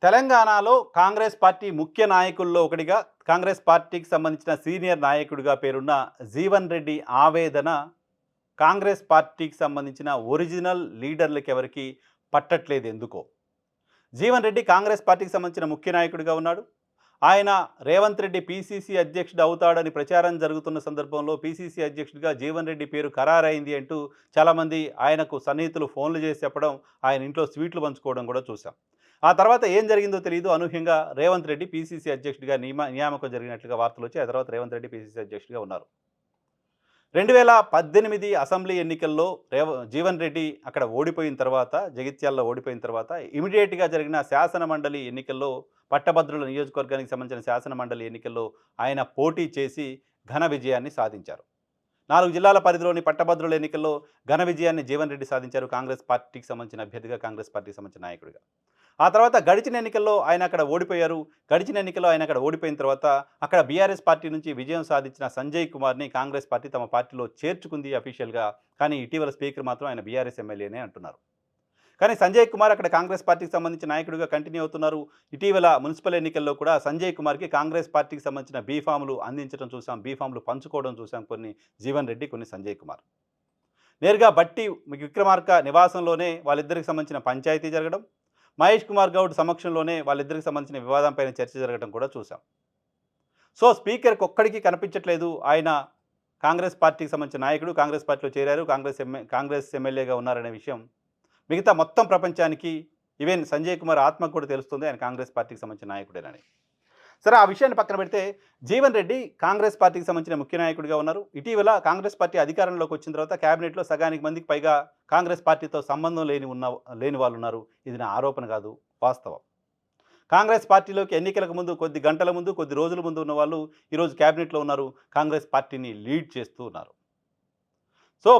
తెలంగాణలో కాంగ్రెస్ పార్టీ ముఖ్య నాయకుల్లో ఒకటిగా, కాంగ్రెస్ పార్టీకి సంబంధించిన సీనియర్ నాయకుడిగా పేరున్న జీవన్ రెడ్డి ఆవేదన కాంగ్రెస్ పార్టీకి సంబంధించిన ఒరిజినల్ లీడర్లకెవరికీ పట్టట్లేదు ఎందుకో. జీవన్ రెడ్డి కాంగ్రెస్ పార్టీకి సంబంధించిన ముఖ్య నాయకుడిగా ఉన్నాడు. ఆయన రేవంత్ రెడ్డి పీసీసీ అధ్యక్షుడు అవుతాడని ప్రచారం జరుగుతున్న సందర్భంలో పీసీసీ అధ్యక్షుడిగా జీవన్ రెడ్డి పేరు ఖరారైంది అంటూ చాలామంది ఆయనకు సన్నిహితులు ఫోన్లు చేసి చెప్పడం, ఆయన ఇంట్లో స్వీట్లు పంచుకోవడం కూడా చూసాం. ఆ తర్వాత ఏం జరిగిందో తెలీదు. అనూహ్యంగా రేవంత్ రెడ్డి పీసీసీ అధ్యక్షుడిగా నియామకం జరిగినట్లుగా వార్తలొచ్చాయి. ఆ తర్వాత రేవంత్ రెడ్డి పీసీసీ అధ్యక్షుడిగా ఉన్నారు. 2018 అసెంబ్లీ ఎన్నికల్లో జీవన్ రెడ్డి అక్కడ ఓడిపోయిన తర్వాత, జగిత్యాలలో ఓడిపోయిన తర్వాత ఇమ్మీడియేట్‌గా జరిగిన శాసన మండలి ఎన్నికల్లో, పట్టభద్రుల నియోజకవర్గానికి సంబంధించిన శాసన మండలి ఎన్నికల్లో ఆయన పోటీ చేసి ఘన విజయాన్ని సాధించారు. 4 జిల్లాల పరిధిలోని పట్టభద్రుల ఎన్నికల్లో ఘన విజయాన్ని జీవన్ రెడ్డి సాధించారు. కాంగ్రెస్ పార్టీకి సంబంధించిన అభ్యర్థిగా, కాంగ్రెస్ పార్టీకి సంబంధించిన నాయకుడిగా. ఆ తర్వాత గడిచిన ఎన్నికల్లో ఆయన అక్కడ ఓడిపోయారు. గడిచిన ఎన్నికల్లో ఆయన అక్కడ ఓడిపోయిన తర్వాత అక్కడ బీఆర్ఎస్ పార్టీ నుంచి విజయం సాధించిన సంజయ్ కుమార్‌ని కాంగ్రెస్ పార్టీ తమ పార్టీలో చేర్చుకుంది అఫీషియల్‌గా. కానీ ఇటీవల స్పీకర్ మాత్రం ఆయన బీఆర్ఎస్ ఎమ్మెల్యేనే అంటున్నారు. కానీ సంజయ్ కుమార్ అక్కడ కాంగ్రెస్ పార్టీకి సంబంధించిన నాయకుడిగా కంటిన్యూ అవుతున్నారు. ఇటీవల మున్సిపల్ ఎన్నికల్లో కూడా సంజయ్ కుమార్‌కి కాంగ్రెస్ పార్టీకి సంబంధించిన బీఫామ్‌లు అందించడం చూసాం. బీఫామ్‌లు పంచుకోవడం చూసాం. కొన్ని జీవన్ రెడ్డి, కొన్ని సంజయ్ కుమార్. నేరుగా బట్టి విక్రమార్క నివాసంలోనే వాళ్ళిద్దరికి సంబంధించిన పంచాయతీ జరగడం, మహేష్ కుమార్ గౌడ్ సమక్షంలోనే వాళ్ళిద్దరికి సంబంధించిన వివాదంపైన చర్చ జరగడం కూడా చూసాం. సో స్పీకర్‌కి ఒక్కడికి కనిపించట్లేదు. ఆయన కాంగ్రెస్ పార్టీకి సంబంధించిన నాయకుడు, కాంగ్రెస్ పార్టీలో చేరారు, కాంగ్రెస్ ఎమ్మెల్యేగా ఉన్నారనే విషయం మిగతా మొత్తం ప్రపంచానికి, ఈవెన్ సంజయ్ కుమార్ ఆత్మకు కూడా తెలుస్తుంది ఆయన కాంగ్రెస్ పార్టీకి సంబంధించిన నాయకుడేనని. సరే, ఆ విషయాన్ని పక్కన పెడితే జీవన్ రెడ్డి కాంగ్రెస్ పార్టీకి సంబంధించిన ముఖ్య నాయకుడిగా ఉన్నారు. ఇటీవల కాంగ్రెస్ పార్టీ అధికారంలోకి వచ్చిన తర్వాత క్యాబినెట్‌లో సగానికి మందికి పైగా కాంగ్రెస్ పార్టీతో సంబంధం లేని వాళ్ళు ఉన్నారు. ఇది నా ఆరోపణ కాదు, వాస్తవం. కాంగ్రెస్ పార్టీలోకి ఎన్నికలకు ముందు, కొద్ది గంటల ముందు, కొద్ది రోజుల ముందు ఉన్న వాళ్ళు ఈరోజు క్యాబినెట్‌లో ఉన్నారు. కాంగ్రెస్ పార్టీని లీడ్ చేస్తూ ఉన్నారు. సో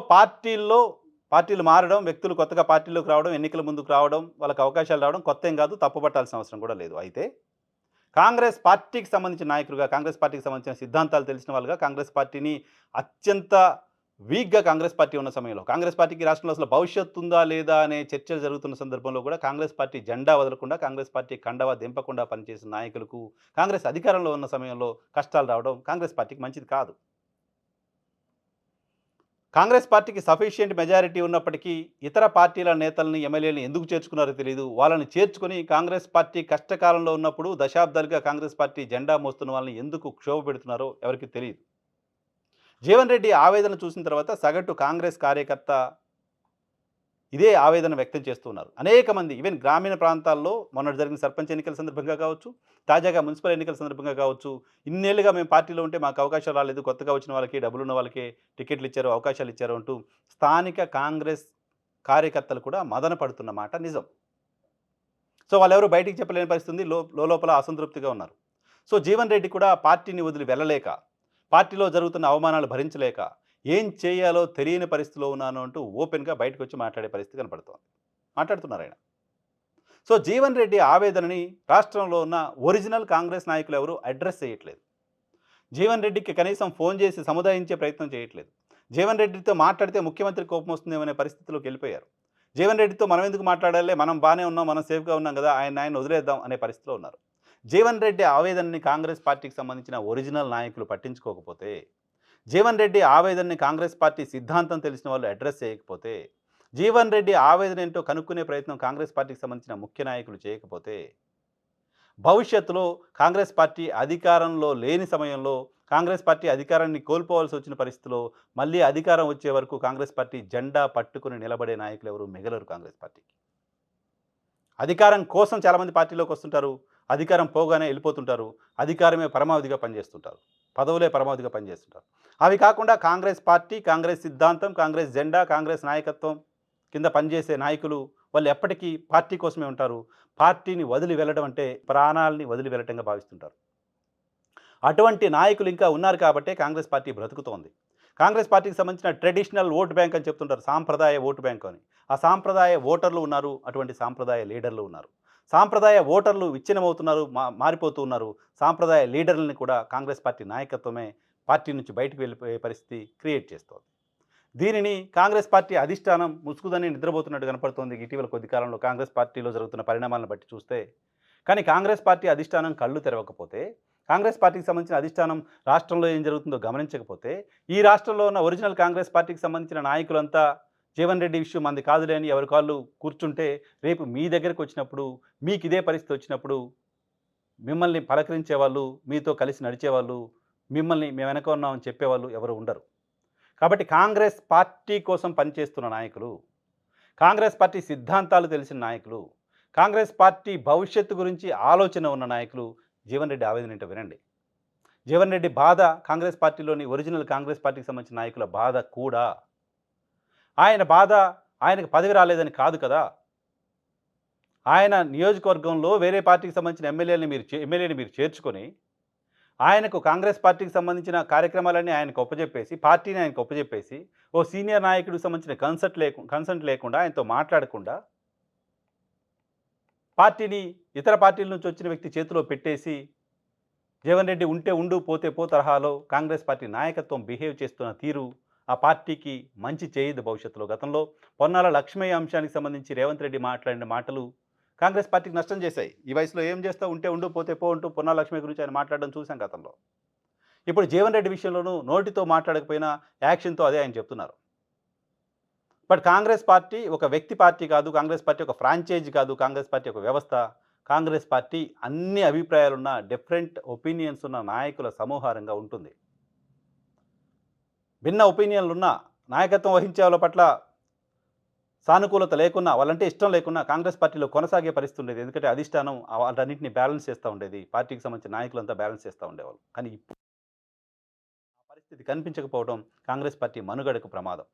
పార్టీలు మారడం, వ్యక్తులు కొత్తగా పార్టీలోకి రావడం, ఎన్నికల ముందుకు రావడం, వాళ్ళకి అవకాశాలు రావడం కొత్తేం కాదు, తప్పుపట్టాల్సిన అవసరం కూడా లేదు. అయితే కాంగ్రెస్ పార్టీకి సంబంధించిన నాయకులుగా, కాంగ్రెస్ పార్టీకి సంబంధించిన సిద్ధాంతాలు తెలిసిన వాళ్ళుగా, కాంగ్రెస్ పార్టీని అత్యంత వీక్‌గా కాంగ్రెస్ పార్టీ ఉన్న సమయంలో, కాంగ్రెస్ పార్టీకి రాష్ట్రంలో అసలు భవిష్యత్తు ఉందా లేదా అనే చర్చలు జరుగుతున్న సందర్భంలో కూడా కాంగ్రెస్ పార్టీ జెండా వదలకుండా, కాంగ్రెస్ పార్టీ కండవా దింపకుండా పనిచేసిన నాయకులకు కాంగ్రెస్ అధికారంలో ఉన్న సమయంలో కష్టాలు రావడం కాంగ్రెస్ పార్టీకి మంచిది కాదు. కాంగ్రెస్ పార్టీకి సఫిషియెంట్ మెజారిటీ ఉన్నప్పటికీ ఇతర పార్టీల నేతల్ని, ఎమ్మెల్యేలని ఎందుకు చేర్చుకున్నారో తెలీదు. వాళ్ళని చేర్చుకొని కాంగ్రెస్ పార్టీ కష్టకాలంలో ఉన్నప్పుడు దశాబ్దాలుగా కాంగ్రెస్ పార్టీ జెండా మోస్తున్న వాళ్ళని ఎందుకు క్షోభ పెడుతున్నారో ఎవరికీ తెలీదు. జీవన్ రెడ్డి ఆవేదన చూసిన తర్వాత సగటు కాంగ్రెస్ కార్యకర్త ఇదే ఆవేదన వ్యక్తం చేస్తున్నారు. అనేక మంది ఈవెన్ గ్రామీణ ప్రాంతాల్లో మొన్నటి జరిగిన సర్పంచ్ ఎన్నికల సందర్భంగా కావచ్చు, తాజాగా మున్సిపల్ ఎన్నికల సందర్భంగా కావచ్చు, ఇన్నేళ్లుగా మేము పార్టీలో ఉంటే మాకు అవకాశాలు రాలేదు, కొత్తగా వచ్చిన వాళ్ళకి, డబ్బులున్న వాళ్ళకే టికెట్లు ఇచ్చారు, అవకాశాలు ఇచ్చారు అంటూ స్థానిక కాంగ్రెస్ కార్యకర్తలు కూడా మదన పడుతున్న మాట నిజం. సో వాళ్ళెవరూ బయటికి చెప్పలేని పరిస్థితి ఉంది. లోపల అసంతృప్తిగా ఉన్నారు. సో జీవన్ రెడ్డి కూడా పార్టీని వదిలి వెళ్ళలేక, పార్టీలో జరుగుతున్న అవమానాలు భరించలేక, ఏం చేయాలో తెలియని పరిస్థితిలో ఉన్నాను అంటూ ఓపెన్‌గా బయటకొచ్చి మాట్లాడే పరిస్థితి కనపడుతోంది. మాట్లాడుతున్నారాయన. సో జీవన్ రెడ్డి ఆవేదనని రాష్ట్రంలో ఉన్న ఒరిజినల్ కాంగ్రెస్ నాయకులు ఎవరు అడ్రెస్ చేయట్లేదు. జీవన్ రెడ్డికి కనీసం ఫోన్ చేసి సముదాయించే ప్రయత్నం చేయట్లేదు. జీవన్ రెడ్డితో మాట్లాడితే ముఖ్యమంత్రికి కోపం వస్తుందేమో అనే పరిస్థితిలోకి వెళ్ళిపోయారు. జీవన్ రెడ్డితో మనం ఎందుకు మాట్లాడాలి, మనం బాగానే ఉన్నాం, మనం సేఫ్‌గా ఉన్నాం కదా, ఆయన వదిలేద్దాం అనే పరిస్థితిలో ఉన్నారు. జీవన్ రెడ్డి ఆవేదనని కాంగ్రెస్ పార్టీకి సంబంధించిన ఒరిజినల్ నాయకులు పట్టించుకోకపోతే, జీవన్ రెడ్డి ఆవేదనని కాంగ్రెస్ పార్టీ సిద్ధాంతం తెలిసిన వాళ్ళు అడ్రెస్ చేయకపోతే, జీవన్ రెడ్డి ఆవేదన ఏంటో కనుక్కునే ప్రయత్నం కాంగ్రెస్ పార్టీకి సంబంధించిన ముఖ్య నాయకులు చేయకపోతే, భవిష్యత్తులో కాంగ్రెస్ పార్టీ అధికారంలో లేని సమయంలో, కాంగ్రెస్ పార్టీ అధికారాన్ని కోల్పోవాల్సి వచ్చిన పరిస్థితిలో, మళ్ళీ అధికారం వచ్చే వరకు కాంగ్రెస్ పార్టీ జెండా పట్టుకుని నిలబడే నాయకులు ఎవరు మిగలరు కాంగ్రెస్ పార్టీకి. అధికారం కోసం చాలామంది పార్టీలోకి వస్తుంటారు. అధికారం పోగానే వెళ్ళిపోతుంటారు. అధికారమే పరమావధిగా పనిచేస్తుంటారు. పదవులే పరమావధిగా పనిచేస్తుంటారు. అవి కాకుండా కాంగ్రెస్ పార్టీ, కాంగ్రెస్ సిద్ధాంతం, కాంగ్రెస్ జెండా, కాంగ్రెస్ నాయకత్వం కింద పనిచేసే నాయకులు వాళ్ళు ఎప్పటికీ పార్టీ కోసమే ఉంటారు. పార్టీని వదిలి వెళ్ళడం అంటే ప్రాణాలని వదిలి వెళ్ళటంగా భావిస్తుంటారు. అటువంటి నాయకులు ఇంకా ఉన్నారు కాబట్టే కాంగ్రెస్ పార్టీ బ్రతుకుతోంది. కాంగ్రెస్ పార్టీకి సంబంధించిన ట్రెడిషనల్ ఓట్ బ్యాంక్ అని చెప్తుంటారు. సాంప్రదాయ ఓటు బ్యాంక్ అని. ఆ సాంప్రదాయ ఓటర్లు ఉన్నారు. అటువంటి సాంప్రదాయ లీడర్లు ఉన్నారు. సాంప్రదాయ ఓటర్లు విచ్ఛిన్నమవుతున్నారు, మారిపోతూ ఉన్నారు. సాంప్రదాయ లీడర్లని కూడా కాంగ్రెస్ పార్టీ నాయకత్వమే పార్టీ నుంచి బయటకు వెళ్ళిపోయే పరిస్థితి క్రియేట్ చేస్తోంది. దీనిని కాంగ్రెస్ పార్టీ అధిష్టానం ముసుగుదని నిద్రపోతున్నట్టు కనపడుతోంది. ఇటీవల కొద్ది కాలంలో కాంగ్రెస్ పార్టీలో జరుగుతున్న పరిణామాలను బట్టి చూస్తే కానీ కాంగ్రెస్ పార్టీ అధిష్టానం కళ్ళు తెరవకపోతే, కాంగ్రెస్ పార్టీకి సంబంధించిన అధిష్టానం రాష్ట్రంలో ఏం జరుగుతుందో గమనించకపోతే, ఈ రాష్ట్రంలో ఉన్న ఒరిజినల్ కాంగ్రెస్ పార్టీకి సంబంధించిన నాయకులంతా జీవన్ రెడ్డి ఇష్యూ మనది కాదులే అని ఎవరి కాళ్ళు కూర్చుంటే, రేపు మీ దగ్గరికొచ్చినప్పుడు, మీకిదే పరిస్థితి వచ్చినప్పుడు, మిమ్మల్ని పలకరించేవాళ్ళు, మీతో కలిసి నడిచేవాళ్ళు, మిమ్మల్ని మేము వెనక ఉన్నామని చెప్పేవాళ్ళు ఎవరు ఉండరు. కాబట్టి కాంగ్రెస్ పార్టీ కోసం పనిచేస్తున్న నాయకులు, కాంగ్రెస్ పార్టీ సిద్ధాంతాలు తెలిసిన నాయకులు, కాంగ్రెస్ పార్టీ భవిష్యత్తు గురించి ఆలోచన ఉన్న నాయకులు జీవన్ రెడ్డి ఆవేదన ఏంటో వినండి. జీవన్ రెడ్డి బాధ కాంగ్రెస్ పార్టీలోని ఒరిజినల్ కాంగ్రెస్ పార్టీకి సంబంధించిన నాయకుల బాధ కూడా. ఆయన బాధ ఆయనకు పదవి రాలేదని కాదు కదా! ఆయన నియోజకవర్గంలో వేరే పార్టీకి సంబంధించిన ఎమ్మెల్యేని మీరు చేర్చుకొని, ఆయనకు కాంగ్రెస్ పార్టీకి సంబంధించిన కార్యక్రమాలన్నీ ఆయనకు ఒప్పజెప్పేసి, పార్టీని ఆయనకు ఒప్పజెప్పేసి, ఓ సీనియర్ నాయకుడికి సంబంధించిన కన్సెంట్ లేకుండా, ఆయనతో మాట్లాడకుండా, పార్టీని ఇతర పార్టీల నుంచి వచ్చిన వ్యక్తి చేతిలో పెట్టేసి, జీవన్ రెడ్డి ఉంటే ఉండు, పోతే పో తరహాలో కాంగ్రెస్ పార్టీ నాయకత్వం బిహేవ్ చేస్తున్న తీరు, ఆ పార్టీకి మంచి చేయదు భవిష్యత్తులో. గతంలో పొన్నాల లక్ష్మయ్య అంశానికి సంబంధించి రేవంత్ రెడ్డి మాట్లాడిన మాటలు కాంగ్రెస్ పార్టీకి నష్టం చేశాయి. ఈ వయసులో ఏం చేస్తావు, ఉంటే ఉండు, పోతే పో అంటూ పొన్నాల లక్ష్మయ్య గురించి ఆయన మాట్లాడడం చూసాం గతంలో. ఇప్పుడు జీవన్ రెడ్డి విషయంలోనూ నోటితో మాట్లాడకపోయినా యాక్షన్‌తో అదే ఆయన చెప్తున్నారు. బట్ కాంగ్రెస్ పార్టీ ఒక వ్యక్తి పార్టీ కాదు. కాంగ్రెస్ పార్టీ ఒక ఫ్రాంచైజీ కాదు. కాంగ్రెస్ పార్టీ ఒక వ్యవస్థ. కాంగ్రెస్ పార్టీ అన్ని అభిప్రాయాలున్న, డిఫరెంట్ ఒపీనియన్స్ ఉన్న నాయకుల సమూహారంగా ఉంటుంది. భిన్న ఒపీనియన్‌లున్న, నాయకత్వం వహించే వాళ్ళ పట్ల సానుకూలత లేకున్నా, వాళ్ళంటే ఇష్టం లేకున్నా కాంగ్రెస్ పార్టీలో కొనసాగే పరిస్థితి ఉండేది. ఎందుకంటే అధిష్టానం వాటన్నిటిని బ్యాలెన్స్ చేస్తా ఉండేది. పార్టీకి సంబంధించిన నాయకులంతా బ్యాలెన్స్ చేస్తా ఉండేవాళ్ళు. కానీ ఇప్పుడు ఆ పరిస్థితి కనిపించకపోవడం కాంగ్రెస్ పార్టీ మనుగడకు ప్రమాదం.